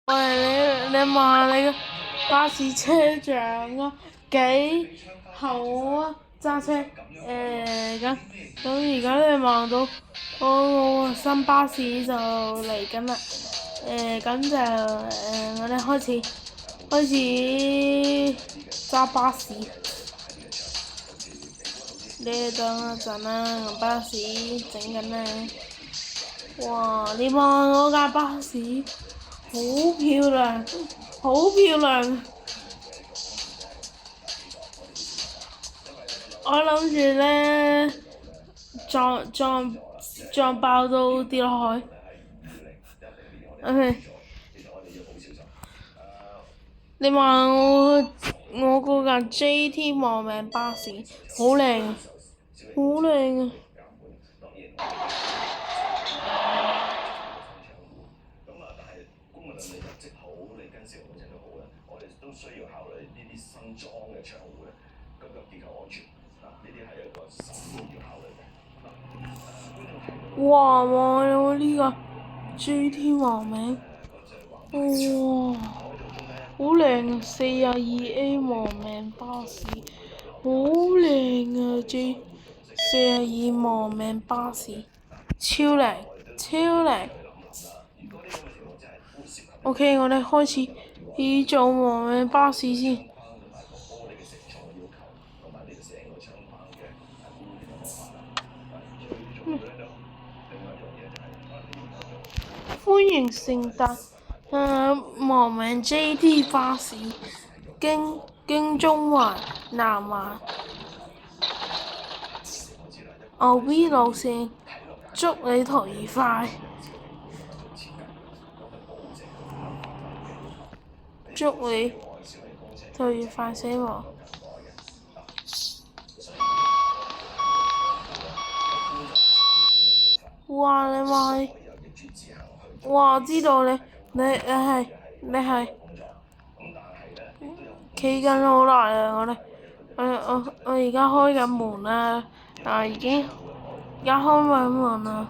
喂，你望下你個巴士車長啊，幾好啊！揸車咁而家你望到我新巴士就嚟緊啦。咁就我哋開始揸巴士。你等一陣啦，我巴士整緊啦。哇！你望我架巴士，好漂亮，好漂亮。我諗住咧撞爆到跌落海。OK，你話我嗰架 JT 亡命巴士好靚，好靚啊！哇！我呢個 GT 亡命，哇，好靚啊！42A 亡命巴士，好靚啊！42亡命巴士，超靚，超靚。OK，我哋開始做亡命巴士先。歡迎乘搭亡命 JT 巴士，經中環、南環、牛 B 路線，祝你途愉快，祝你途愉快死亡。哇！你話哇！知道你係企緊好耐啊！我而家開緊門啦，但係而家開緊門啦。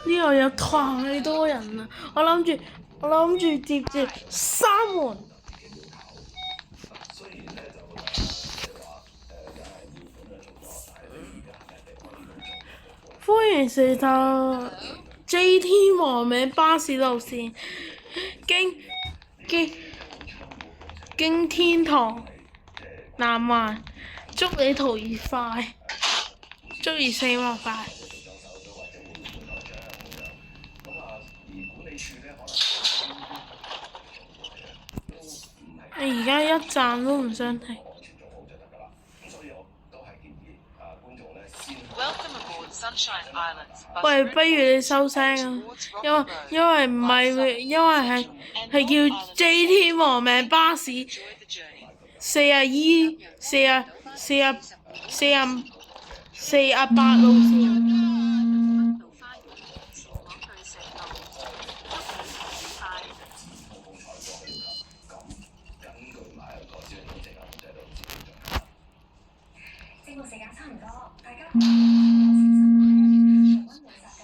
呢度有太多人啦！我諗住接閂門。歡迎乘搭 JT 亡命巴士路線，經天堂、南環，祝你途愉快，祝你死亡快。你而家一站都唔想停。喂，不如你收聲啊！因為唔係，因為係叫 JT 亡命巴士48路線。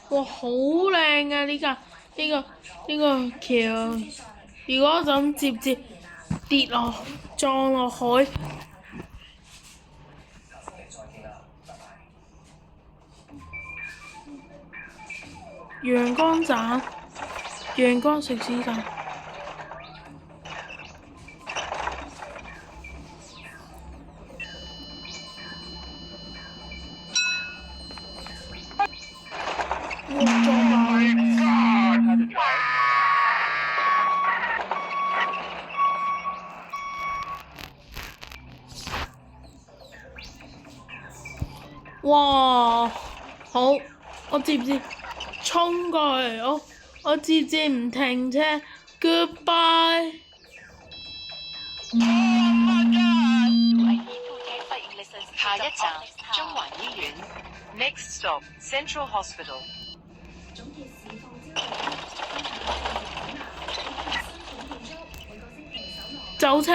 哇，好靚啊！呢個橋，如果就咁接撞落海。陽光食肆站。哇！好，我接衝過嚟，我接唔停車 ，goodbye。下一站中環醫院 ，next stop Central Hospital。走車。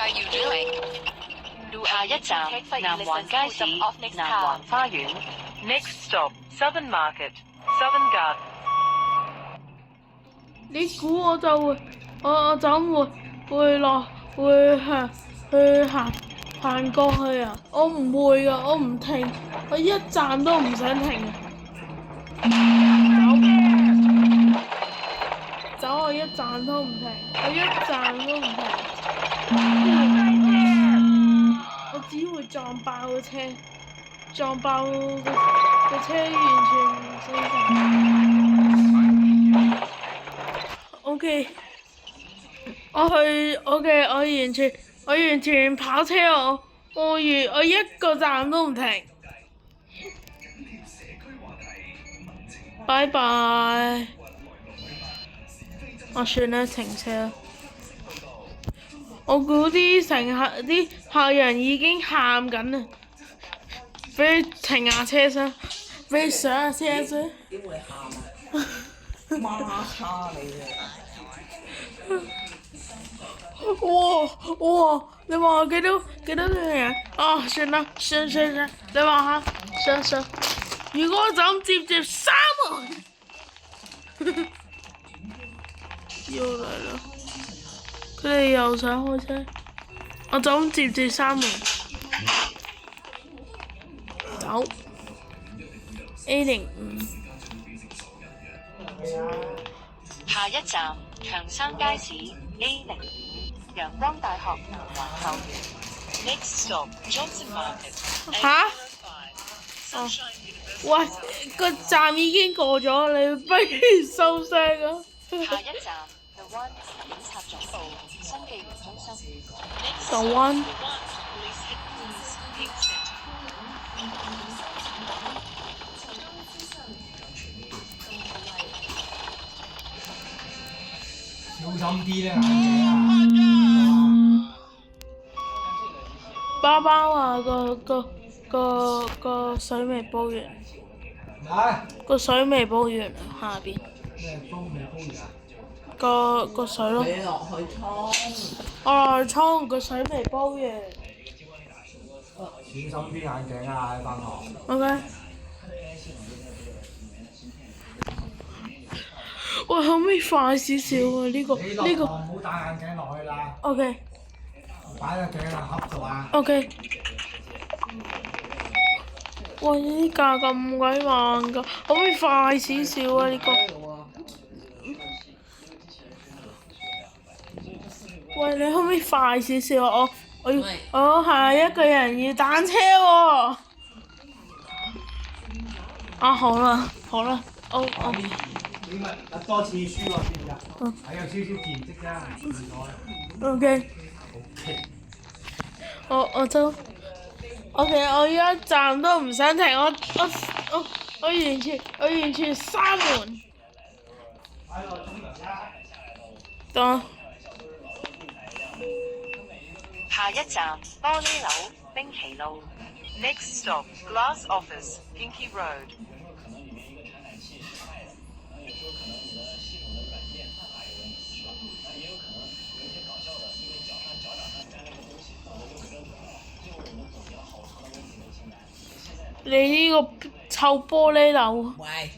are you doing？下一站南環街市、南環花園。Next stop Southern Market, Southern Garden。你估我就會，我怎會行過去啊？我唔會噶，我唔停，我一站都唔想停啊！走，我一站都唔停，我一站都唔停。我只會撞爆個車，撞爆個車完全唔死神。OK， 我完全跑車我一個站都唔停。拜拜。我算啦，停車。我估啲客人已經喊緊啦，俾佢停下車先，俾佢上下車先。點會喊啊？孖叉你哇！你話我幾多個人？啊，算啦，算，你話下，算。如果我就咁接三門，又嚟啦！佢哋又想開車，我就咁接三門，走 A05。下一站長山街市 A05，陽光大學南環後園。Next stop Johnson Market。嚇？哦，喂，個站已經過咗，你不如收聲啊！下一站 The One 警察總部新紀元中心。Next The stop One The One Police Headquarters Pink Center。小心啲咧，眼鏡啊！包包啊，個水未煲完，啊？個水未煲完下邊。咩煲未煲完啊？個水咯。你落去沖。我落去沖，個水未煲完。小心啲眼鏡啊！你返學。OK。喂，可唔可以快少少啊？呢個。你落堂唔好戴眼鏡落去啦。OK。擺個鏡喺盒度啊。OK。喂，呢架咁鬼慢㗎，可唔可以快少少啊？呢個。喂，你可唔可以快少少啊？我下一個人要單車喎。啊，好啦，我。你咪多次輸喎，知唔知啊？係有少少戰績啫，唔錯。OK。我都 OK， 我一站都唔想停，我完全閂門。等。下一站玻璃樓冰淇路。Next stop Glass Office Pinky Road。你呢個臭玻璃樓。喂。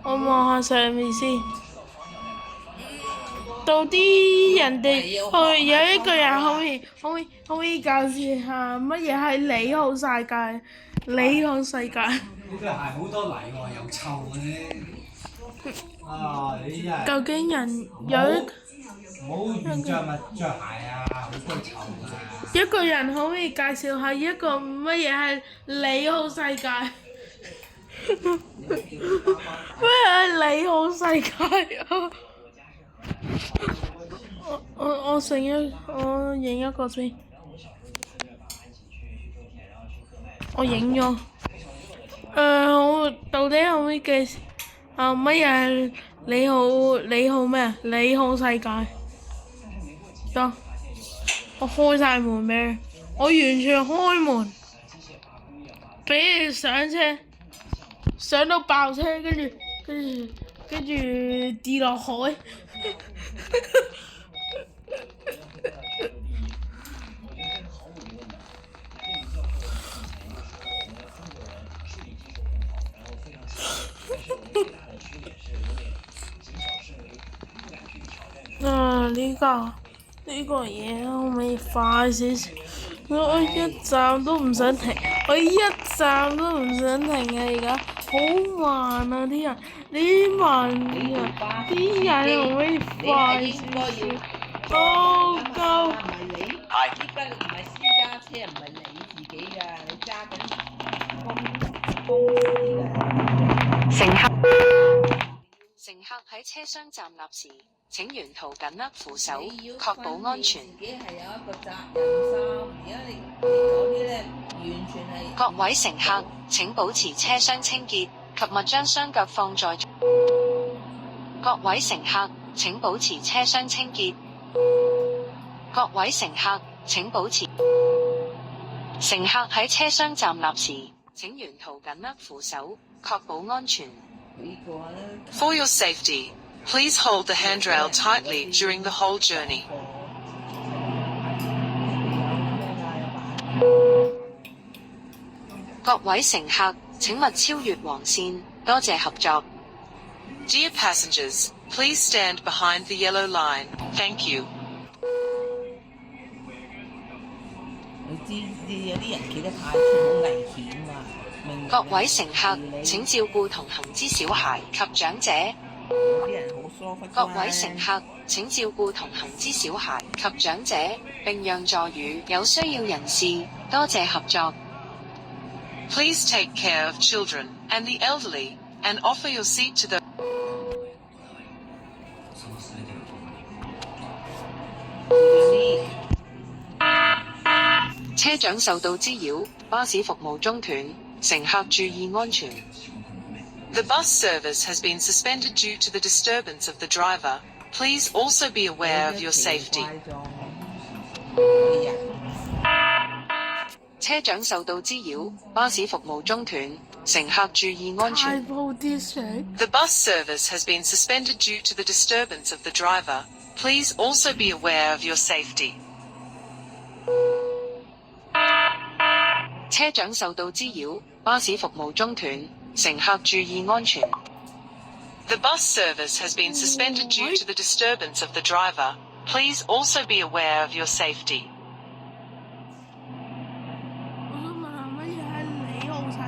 我望下上面先。到啲人哋有一個人可唔可以介紹下乜嘢係你好世界？你好世界。呢對鞋好多泥喎，又臭嘅。啊！你真係。究竟人有一唔好原著物着鞋啊，好鬼臭㗎。一個人可唔可以介紹下一個乜嘢係你好世界？咩係你好世界啊？我影一個先。我影咗。我到底可唔可以介紹乜嘢係你好咩啊？你好世界。得，我開晒門俾你，我完全開門，俾你上車，上到爆車，跟住跟住跌落海。呢個嘢可唔可以快少少？我一站都唔想停，我一站都唔想停啊！而家好慢啊啲人，啲慢啊，啲人可唔可以快少少？好夠！係。依家唔係私家車，唔係你自己㗎，你揸緊公司㗎。乘客喺車廂站立時，請沿途緊握扶手，確保安全。自己係有一個責任心，而家你嗰啲咧完全係。各位乘客請保持車廂清潔，及勿將雙腳放在。各位乘客請保持車廂清潔。各位乘客請保持。乘客喺車廂站立時，請沿途緊握扶手，確保安全。For your safety, please hold the handrail tightly during the whole journey. 各位乘客請勿超越黃線，多謝合作。Dear passengers, please stand behind the yellow line. Thank you. 你知有啲人企得太近好危險啊！各位乘客請照顧同行之小孩及長者。有啲人好疏忽。各位乘客請照顧同行之小孩及長者，並讓座與有需要人士，多謝合作。Please take care of children and the elderly, and offer your seat to the. 車長受到滋擾，巴士服務中斷，乘客注意安全。The bus service has been suspended due to the disturbance of the driver. Please also be aware of your safety. 車長受到滋擾，巴士服務中斷，乘客注意安全。The bus service has been suspended due to the disturbance of the driver. Please also be aware of your safety. 車長受到滋擾，巴士服務中斷，乘客注意安全。The bus service has been suspended due to the disturbance of the driver. Please also be aware of your safety. 我想問下乜嘢係你好世界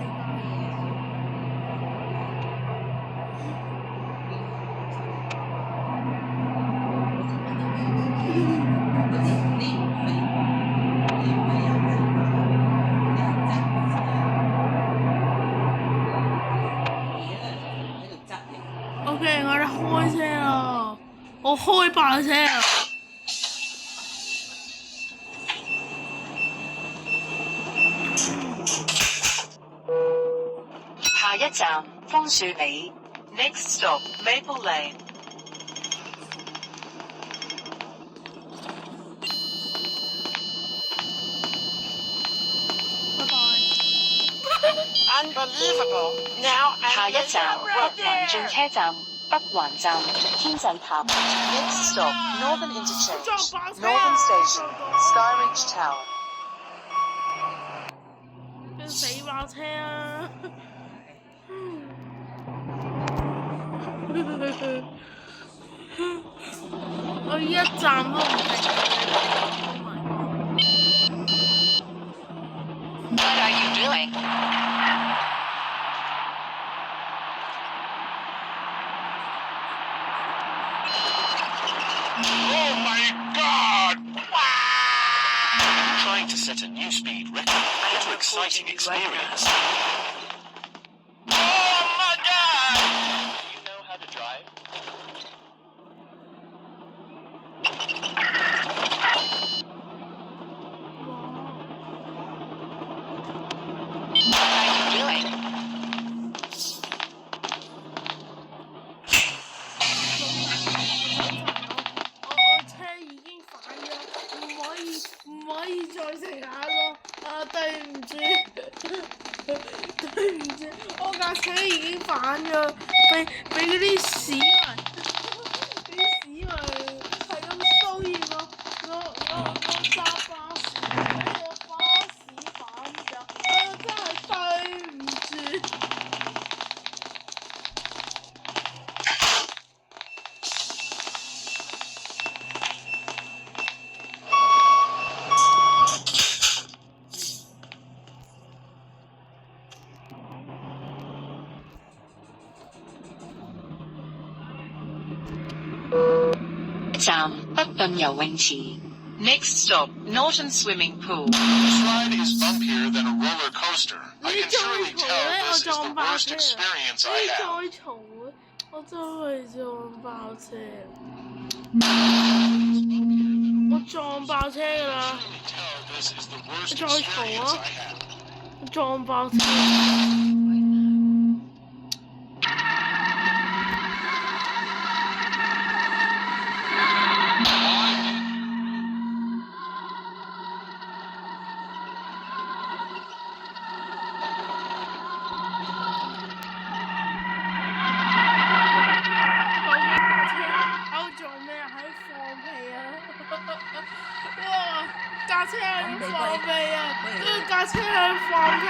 ？OK，我哋開車啦！我開爆車啊！下一站楓樹里 ，Next stop Maple Lane。下一站北環轉車站，北環站天際塔 ，Next stop Northern Interchange，Northern Station，Skyridge Tower。死爆車啊！我一站都唔停。What are you doing? Oh my God! I'm trying to set a new speed record. What an exciting experience. Oh my God! Do you know how to drive? What are you doing? 我車已經反咗，唔可以再食下咯。啊，對唔住，對唔住，我架車已經反咗。俾嗰啲市民，係咁騷擾我揸巴士，俾個巴士反走，真係對唔住。站北頓游泳池。Next stop, Norton Swimming Pool. This ride is bumpier than a roller coaster. I 你 can 再 surely 嘈 tell 咧，我 this is the 撞爆 worst 車啊！ experience 你 I 再 have. 嘈咧，我真係撞爆車。我撞爆車㗎啦！ Tell this is the worst 你再嘈 experience 啊！ I have. 我撞爆車。架車喺度放屁啊！跟住架車喺度放屁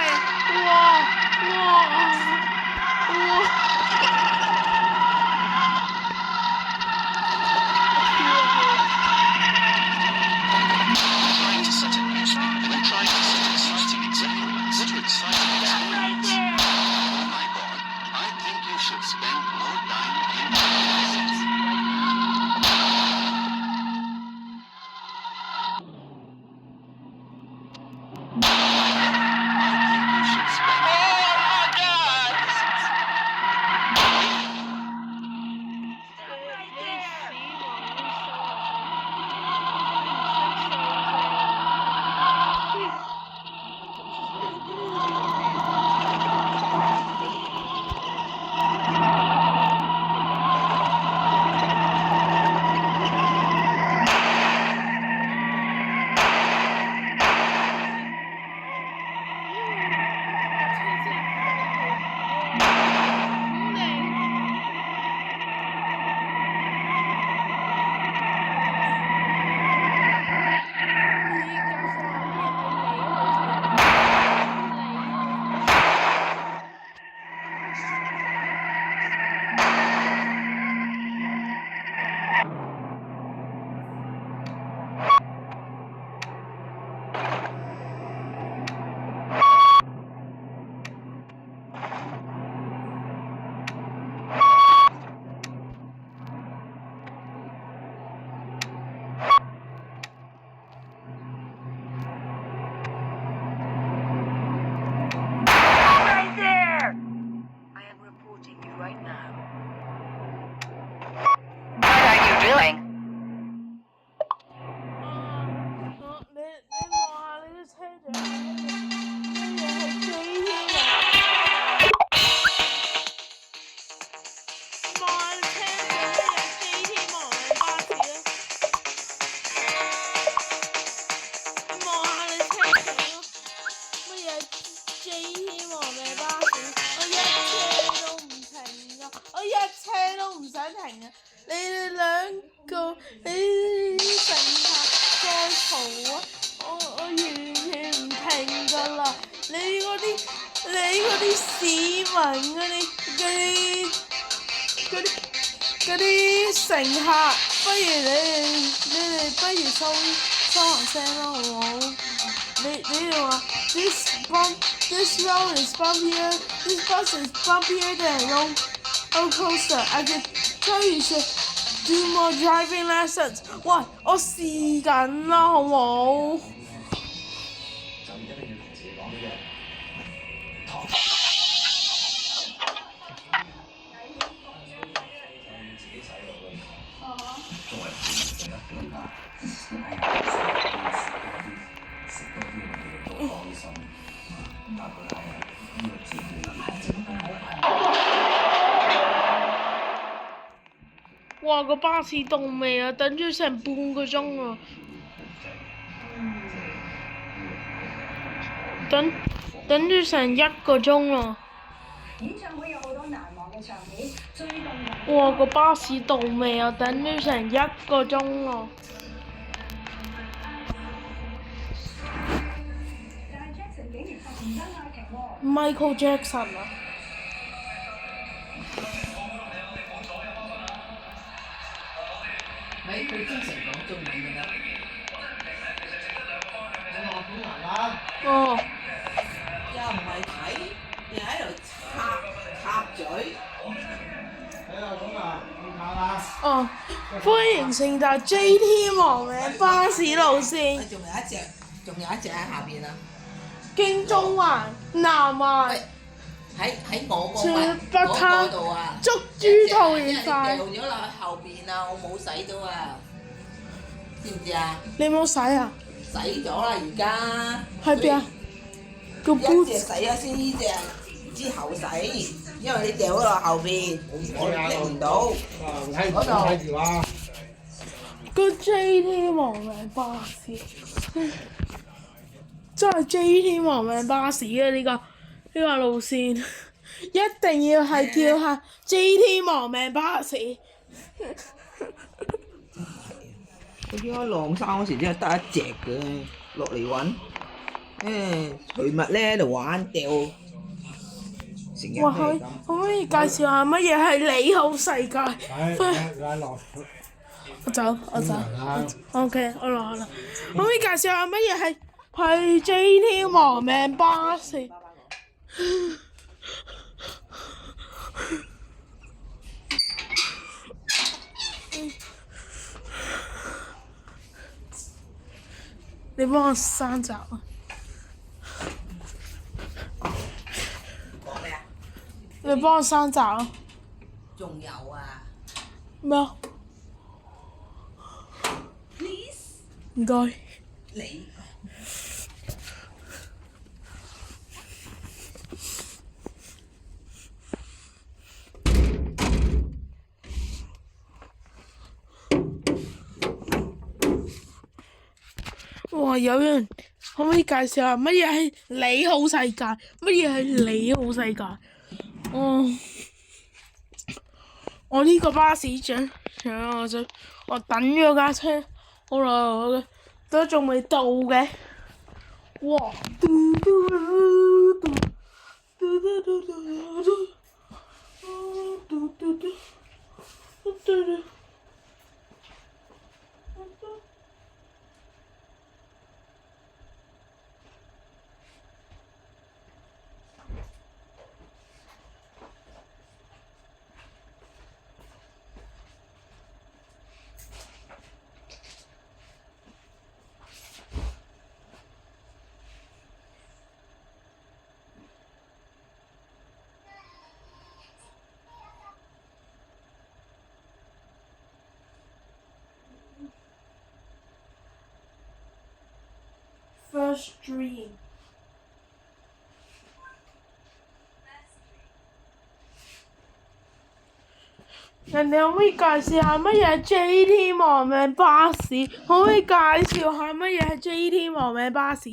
，Trying to set a new speed. We're trying to set exciting experience. What exciting experience? Oh my god. I think you should spend more time in classes.你哋兩個，你啲乘客再嘈啊！我完全唔停㗎啦！你嗰啲市民嗰啲乘客，不如你哋不如收下聲啦，好唔好？你哋話 this road is bumpier, this bus is bumpier than a roller coaster. I can tell you should do more driving lessons. 喂，我試緊啦，好唔好？哇！個巴士到未啊？等咗成半個鐘啊！等咗成1個鐘啊！哇！個巴士到未啊？等咗成1個鐘啊！ Michael Jackson 啊！咪佢經常講中文㗎啦。哦。又唔係睇，又喺度插嘴。哦，歡迎乘搭 JT 亡命巴士路線，仲有一隻喺下邊啊！經中環、南環、喺我個全北嗰灘、度啊！竹珠套因為完快。掉咗落去後邊啊！我冇洗到啊！知唔知啊？你冇洗啊？洗咗啦，而家。喺邊啊？個一杯隻洗咗先，呢隻之後洗，因為你掉咗落後邊，我拎唔到。睇住啊！個 JT 亡命巴士，真係 JT 亡命巴士啊！呢個路線一定要係叫下 JT 亡命巴士。佢應該晾衫嗰時真係得一隻嘅，落嚟揾。隨物咧喺度玩掉，成日哇！都係咁。可唔可以介紹下乜嘢係你好世界？我走。OK，我落啦。可唔可以介紹下乜嘢係 JT 亡命巴士？你幫我閂閘啊！講咩啊？你幫我閂閘啊！仲有啊咩啊？ ？Please，唔該。你哇！有人可唔可以介紹下乜嘢係你好世界？乜嘢係你好世界？我呢個巴士上我等咗架車好耐嘅，都仲未到嘅。哇！First Dream。人哋可唔可以介紹下乜嘢係 JT 亡命巴士？可唔可以介紹下乜嘢係 JT 亡命巴士？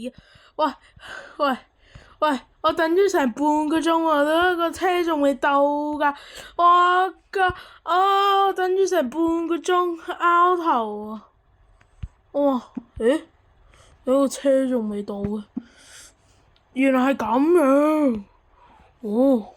喂！我等咗成半個鐘喎，都個車仲未到㗎。我等咗成半個鐘，拗頭啊！哇！個車仲未到嘅，原來係咁樣。哦。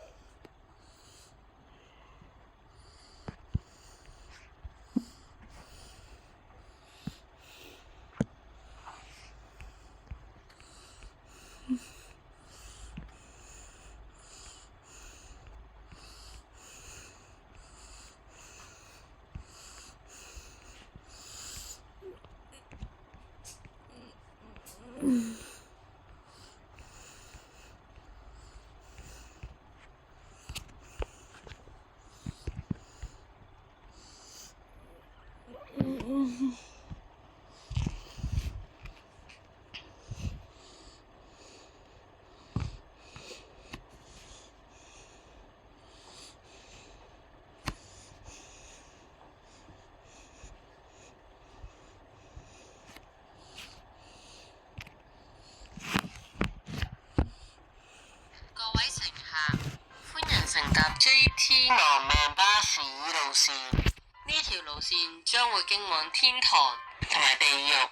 JT 亡命巴士路線，呢條路線將會經往天堂同埋地獄。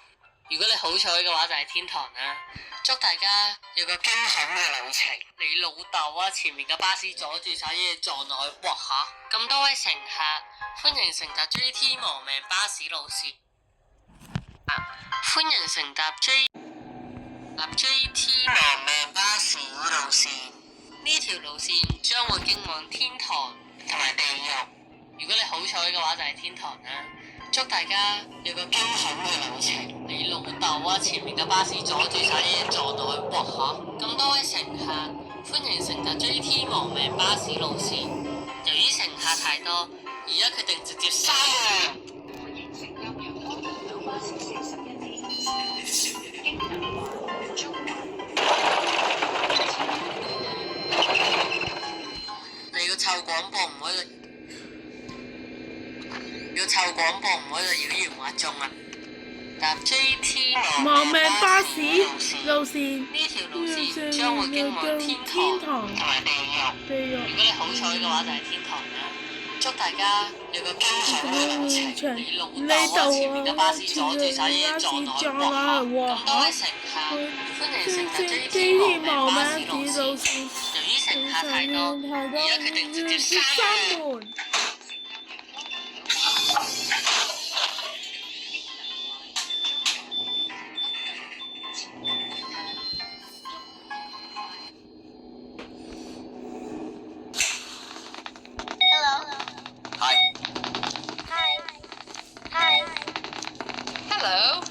如果你好彩嘅話就係天堂啦。祝大家有個驚險嘅旅程。你老豆啊！前面嘅巴士阻住晒，一嘢撞落去，哇嚇！咁多位乘客，歡迎乘搭 JT 亡命巴士路線。歡迎乘搭 JT 亡命巴士路線，呢條路線將會經往天堂同埋地獄。如果你好彩嘅話就係天堂啦。祝大家有個驚險嘅旅程。你老豆啊！前面嘅巴士阻住晒，一嘢撞落去，哇嚇！咁多位乘客，歡迎乘搭 JT 亡命巴士路線。由於乘客太多，而家決定直接閂門。你個臭廣播唔可以，妖言惑眾啊！搭 JT 亡命巴士路線，呢條路線將會經往天堂同埋地獄。如果你好彩嘅話就係天堂啦。祝大家有個驚險嘅旅程。你老豆啊！前面嘅巴士阻住晒，一嘢撞落去，哇！咁多位乘客，歡迎乘搭 JT 亡命巴士路線。由於乘客太多，而家決定直接閂門。Hello。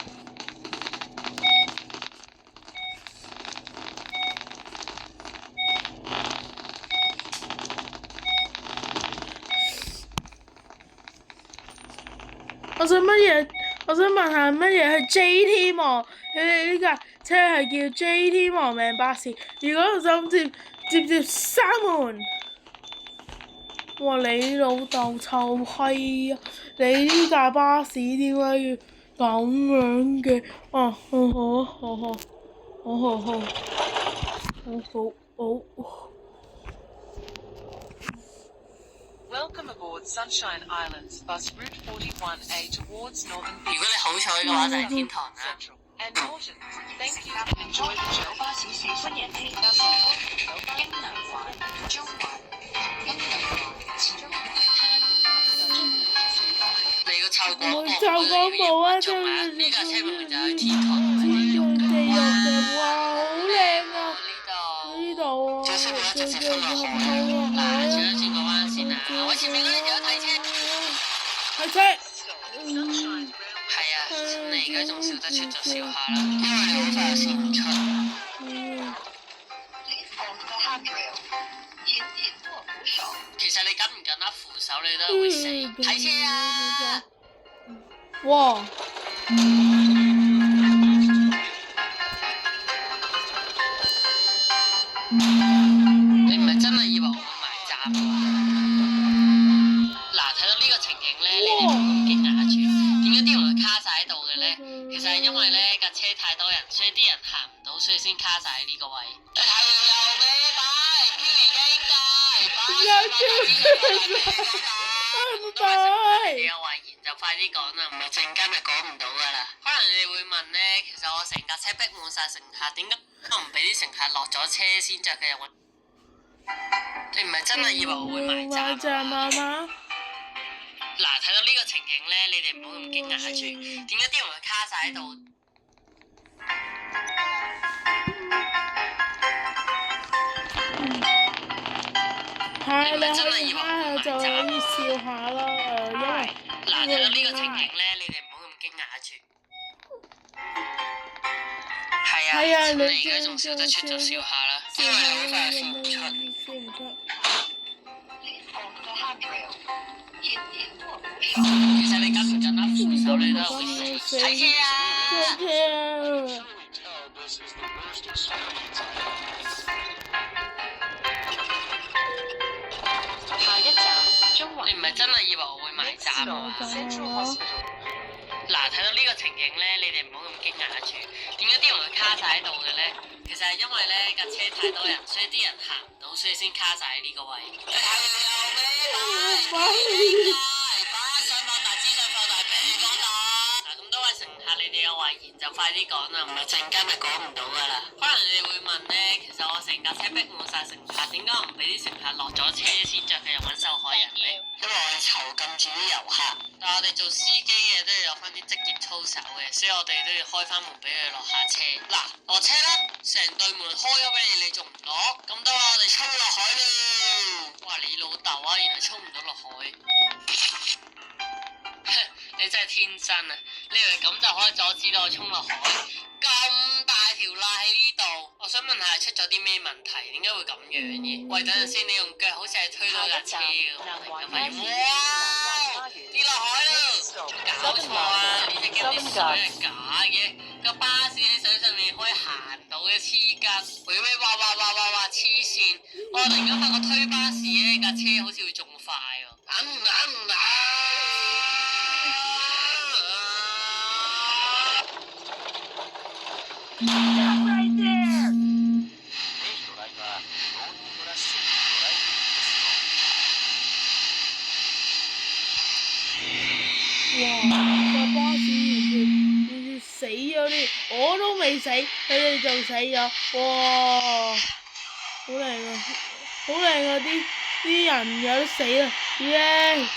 我想問下乜嘢係 JT 亡？你哋呢架車係叫 JT 亡命巴士。如果我想接閂門，哇！你老豆臭閪啊！你呢架巴士點解要咁樣嘅？啊，好。Welcome aboard Sunshine Islands bus route 41A towards Northern 如果你好彩嘅話就係天堂啦。 Central and Norton. Thank you and enjoy the journey. 巴士4分人氣搭乘英能環、中環、英能環、中環。你個臭廣播，仲埋呢架車明明就係天堂同埋地獄嘅。哇！好靚啊！呢度。呢度啊！最衰冇得直接衝落海。嗱，轉個彎先啊！我前面嗰度有睇車。睇車。係啊，你而家仲笑得出就笑下啦，因為你好快笑唔出。其實你緊唔緊握扶手，你都係會死。睇車啊！哇！你唔係真係以為我會埋站㗎？嗱，睇到呢個情形咧，你哋唔好咁驚訝住。點解啲人會卡晒喺度嘅咧？其實係因為咧架車太多人，所以啲人行唔到，所以先卡晒喺呢個位。係又咩擺？飄移經濟，你有遺言就快啲講啦，唔係陣間就講唔到噶啦。可能你哋會問咧，其實我成架車逼滿晒乘客，點解都唔俾啲乘客落咗車先着嘅？入你唔係真係以為我會埋站啊？嗱，睇到呢個情形咧，你哋唔好咁驚訝住。點解啲人會卡晒喺度？係你可以蝦就可以笑下啦，因為嗱，睇到呢個情形咧，你哋唔好咁驚訝住。係啊，你而家仲笑得出就笑下啦，因為你好快笑唔出。其實你緊唔緊握扶手，你都係會死。睇車啊！下一站中環。你唔係真係以為我會埋站啊？嗱，睇到呢個情形咧，你哋唔好咁驚訝住。點解啲人會卡晒喺度嘅咧？其實係因為咧架車太多人，所以啲人行唔到，所以先卡晒喺呢個位。嗱，咁多位乘客，你哋有遺言就快啲講啦，唔係陣間咪講唔到噶啦。可能你哋會問咧，其實我成架車逼滿晒乘客，點解我唔俾啲乘客落咗車先再繼續揾受害人咧？因為我哋囚禁住啲遊客，但係我哋做司機嘅都要有翻啲職業操守嘅，所以我哋都要開翻門俾佢落下車。嗱，落車啦，成對門開咗俾你，你仲唔落？咁多我哋衝落海啦！哇，你老豆啊，原來衝唔到落海。你真係天真啊！你以為咁就可以阻止到我衝落海？咁大條罅喺呢度，我想問下出咗啲咩問題？點解會咁樣嘅？喂，等陣先，你用腳好似係推到架車咁，咁咪哇跌落海咯！搞錯啊！呢隻驚啲水係假嘅，個巴士喺水上面可以行到嘅，黐筋。喂，哇黐線！我突然間發覺推巴士咧架車好似會仲快喎。哇！架巴士完全死咗啲，我都未死，佢哋就死咗。哇！好靚啊！好靚啊！啲人有得死啦！耶！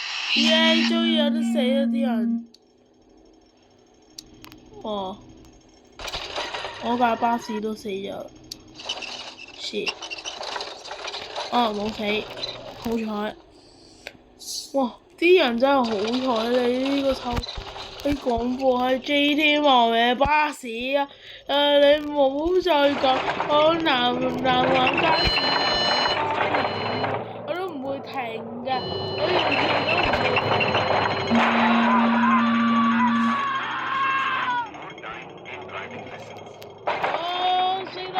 終於有得死啦！啲人。哇！我架巴士都死咗。shit！冇死，好彩。哇！啲人真係好彩，你呢個你廣播係 JT 望嘅巴士啊！你唔好再講我南環街市我都唔會停㗎，我完全都唔會停。死啦！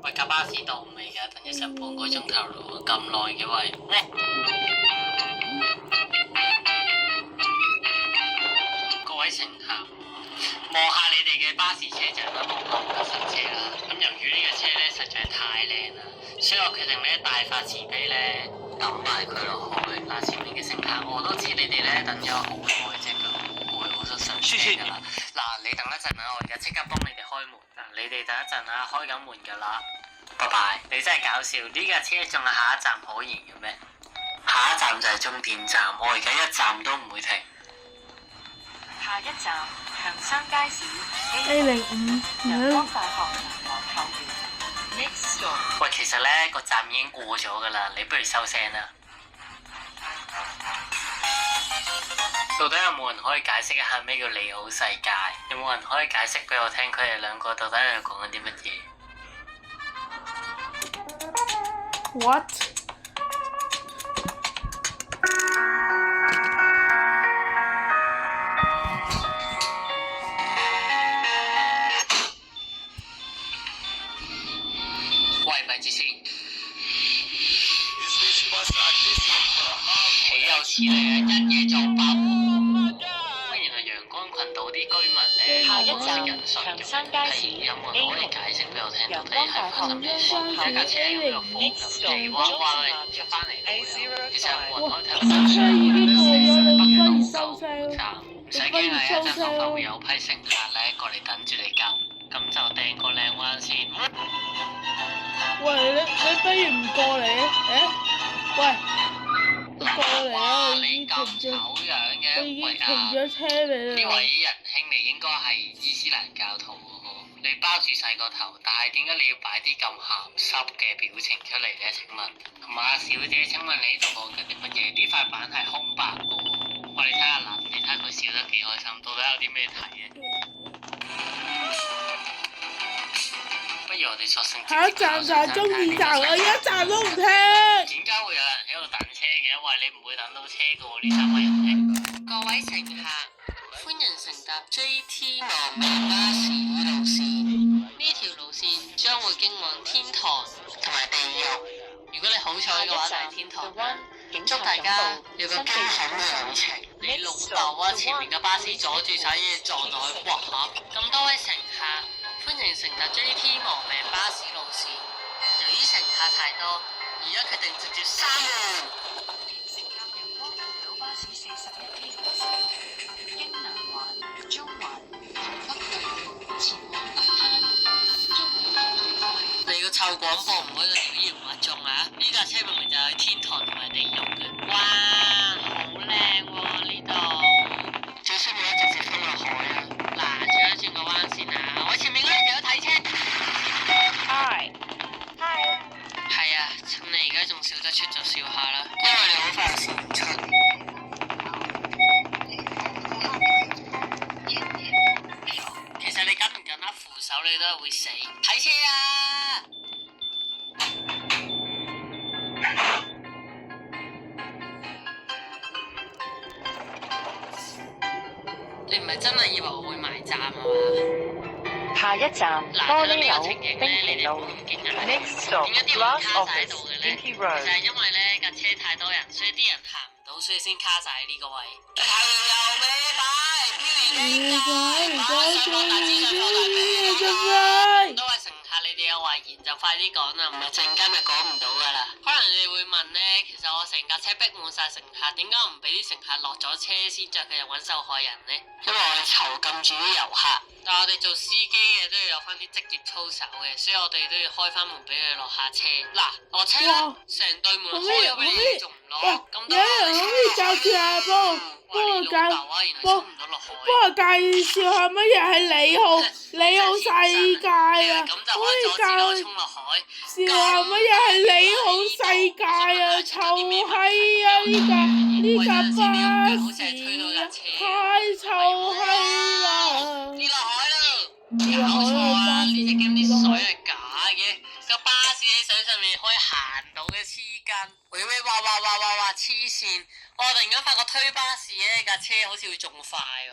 喂喂，架巴士到未㗎？等咗成半個鐘頭咯，咁耐嘅喂。各位乘客，望下你哋嘅巴士車站啦，望下唔得塞車啦。咁由於呢架車咧實在太靚啦，所以我決定咧大發慈悲咧抌埋佢落海。嗱，前面嘅乘客我都知你哋咧等咗好耐啫，咁好攰，我都上車㗎啦。嗱，你等一陣啊，我而家即刻幫你哋開門。嗱，你哋等一陣啊，開緊門㗎啦。拜拜！你真係搞笑，呢架車仲有下一站可言嘅咩？下一站就係終點站，我而家一站都唔會停。下一站長山街市 A05陽光大學南華校園 Next stop。喂，其實咧個站已經過咗㗎啦，你不如收聲啦。到底有冇人可以解釋一下咩叫利好世界？有冇人可以解釋俾我聽，佢哋兩個到底喺度講緊啲乜嘢？ What？ 喂，咪住先。豈有此理啊！一嘢撞爆喎！喂，原來陽光群島啲居民咧，下一好識人站信長山街市係有冇人可以解釋俾我聽，到陽底係光大學發生咩事？南華校一架車喺度放咁哇出翻嚟喎！其實有冇人可以睇到架車已經過咗，你不如北收聲九站，唔使驚啊！一陣可能會有批乘客咧過嚟等住你救，咁就掟個靚彎先。喂，你不如唔過嚟啊？喂，你過嚟啊！我已你咁經停咗，醜樣嘅，我已經喂停咗車俾呢你啦。位仁兄，你應該係伊斯蘭教徒喎，你包住細個頭，但係點解你要擺啲咁鹹濕嘅表情出嚟咧？請問，同埋阿小姐，請問你喺度講緊啲乜嘢？呢塊板係空白嘅喎，喂，你睇下嗱，你睇佢笑得幾開心，到底有啲咩睇嘅？不如我哋索性下一站就係中二站，我一站都唔聽。點解會有人喺度等車嘅？因為你唔會等到車嘅喎，呢三位人兄。各位乘客，歡迎乘搭 JT 亡命巴士路線。呢條路線將會經往天堂同埋地獄。如果你好彩嘅話，就係天堂啦。祝大家有個驚喜嘅旅程。你老豆啊，前面嘅巴士阻住晒，嘢撞落去，哇嚇！咁多位乘客，歡迎乘搭 JP 亡命巴士路線。由於乘客太多，而家決定直接閂門。乘搭陽光島巴士41P路線，經南環、中環、北角前往海灘。你個臭廣播唔可以喺度妖言惑眾啊！呢架車明明就係天堂同埋地獄嘅。哇，好靚喎呢度！最衰冇得直接飛落海啊！嗱，轉一轉個彎先啊！我前面嗰度有睇車。Hi。係啊，趁你而家仲笑得出就笑下啦，因為你好快就笑唔出。其實你緊唔緊握扶手，你都係會死。睇車啊！你唔係真係以為我會埋站啊嘛？下一站玻璃樓冰淇路。Next stop Glass Office DP 就 Road。係因為咧架車太多人，所以啲人行唔到，所以先卡晒喺呢個位。多位乘客，你哋有遺言就快啲講啦，唔係陣間就講唔到噶啦。可能你哋會問呢，其實我成架車逼滿晒乘客，點解我唔俾啲乘客落咗車先再繼續揾受害人呢？因為我哋囚禁住啲遊客，但係我哋做司機嘅都要有翻啲職業操守嘅，所以我哋都要開翻門俾佢落下車。嗱，落車啦，成對門開咗俾你，仲唔落？咁有人可以教住啊，幫我介紹下乜嘢係李浩世界啊！可以介紹下乜嘢係李浩世界啊！臭閪啊！呢架巴士太臭閪啦！跌落海咯！搞錯啊！呢隻 game 啲水係假嘅，個巴士喺水上面可以行到嘅，黐筋。喂，哇黐線！我突然間發覺推巴士咧架車好似會仲快喎。